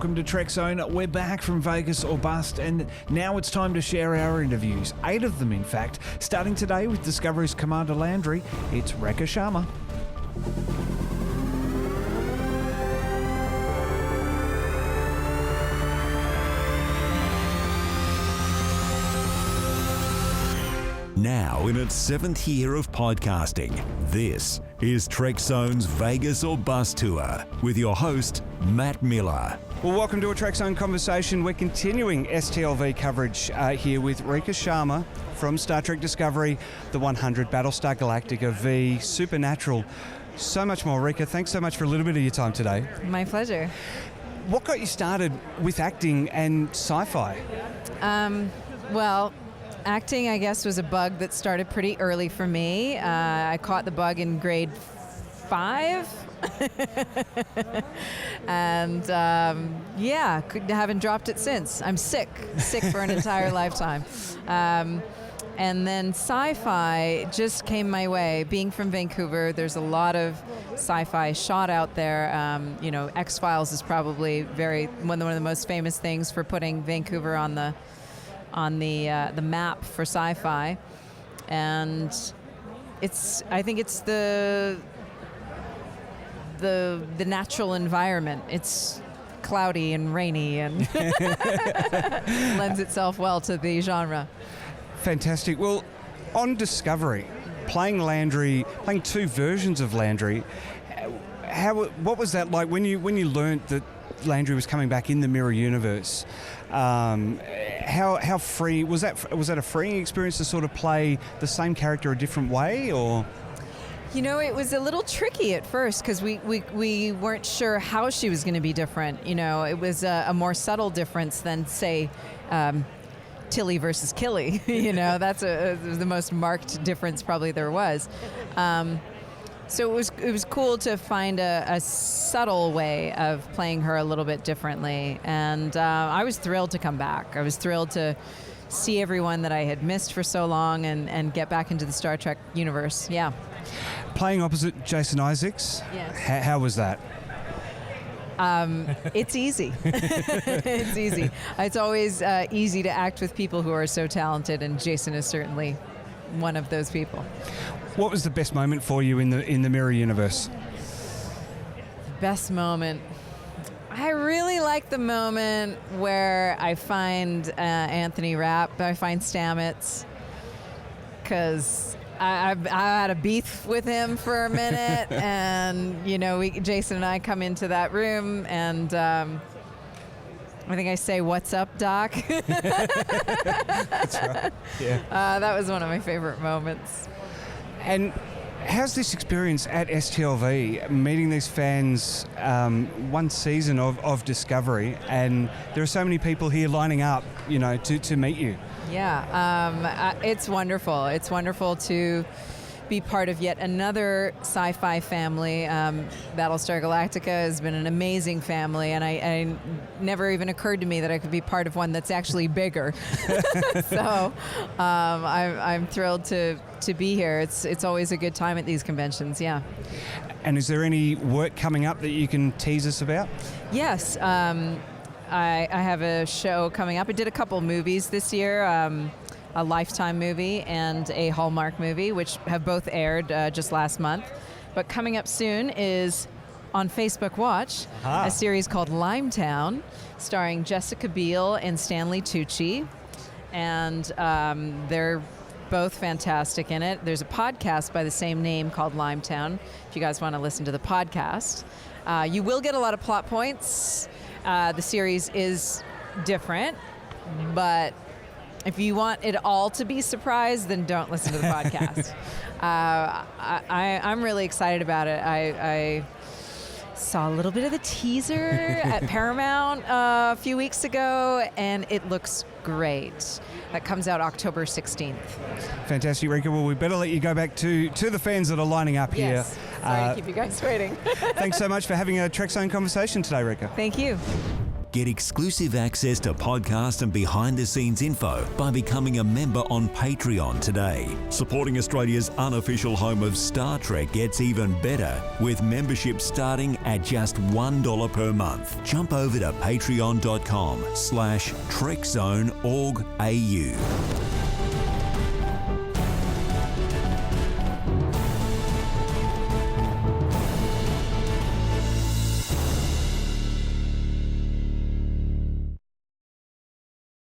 Welcome to Trekzone. We're back from Vegas or Bust, and now it's time to share our interviews. 8 of them, in fact. Starting today with Discovery's Commander Landry, it's Rekha Sharma. Now in its 7th year of podcasting, this is Trekzone's Vegas or Bust Tour with your host, Matt Miller. Well, welcome to a Trekzone conversation. We're continuing STLV coverage here with Rekha Sharma from Star Trek Discovery, The 100, Battlestar Galactica, V, Supernatural, so much more. Rekha, thanks so much for a little bit of your time today. My pleasure. What got you started with acting and sci-fi? Well, acting, I guess, was a bug that started pretty early for me. I caught the bug in grade 5. And haven't dropped it since. I'm sick for an entire lifetime. And then sci-fi just came my way. Being from Vancouver, there's a lot of sci-fi shot out there. X-Files is probably one of the most famous things for putting Vancouver on the map for sci-fi, and I think it's the natural environment. It's cloudy and rainy and lends itself well to the genre. Fantastic. Well, on Discovery, playing 2 versions of Landry, what was that like when you learnt that Landry was coming back in the mirror universe? How free was that? Was that a freeing experience to sort of play the same character a different way, or? It was a little tricky at first because we weren't sure how she was going to be different. It was a more subtle difference than, say, Tilly versus Killy. That's the most marked difference probably there was. So it was cool to find a subtle way of playing her a little bit differently, and I was thrilled to come back. I was thrilled to see everyone that I had missed for so long and get back into the Star Trek universe. Yeah. Playing opposite Jason Isaacs. Yes. How was that? It's easy. It's easy. It's always easy to act with people who are so talented, and Jason is certainly one of those people. What was the best moment for you in the mirror universe? Best moment. I really like the moment where I find Anthony Rapp. I find Stamets, because I had a beef with him for a minute, and Jason and I come into that room, and I think I say, "What's up, Doc?" That's right. Yeah. That was one of my favorite moments. And how's this experience at STLV, meeting these fans, one season of Discovery, and there are so many people here lining up, to meet you? Yeah, it's wonderful. It's wonderful to be part of yet another sci-fi family. Battlestar Galactica has been an amazing family, and I never even occurred to me that I could be part of one that's actually bigger. So I'm thrilled to be here. It's always a good time at these conventions. Yeah. And is there any work coming up that you can tease us about? Yes. I have a show coming up. I did a couple movies this year. A Lifetime movie and a Hallmark movie, which have both aired just last month. But coming up soon is on Facebook Watch, a series called Limetown, starring Jessica Biel and Stanley Tucci. And they're both fantastic in it. There's a podcast by the same name called Limetown, if you guys want to listen to the podcast. You will get a lot of plot points. The series is different, but if you want it all to be surprised, then don't listen to the podcast. I'm really excited about it. I saw a little bit of the teaser at Paramount a few weeks ago, and it looks great. That comes out October 16th. Fantastic, Rekha. Well, we better let you go back to the fans that are lining up here. Yes. Sorry to keep you guys waiting. Thanks so much for having a Trekzone conversation today, Rekha. Thank you. Get exclusive access to podcast and behind-the-scenes info by becoming a member on Patreon today. Supporting Australia's unofficial home of Star Trek gets even better with membership starting at just $1 per month. Jump over to patreon.com/TrekZoneOrg.au.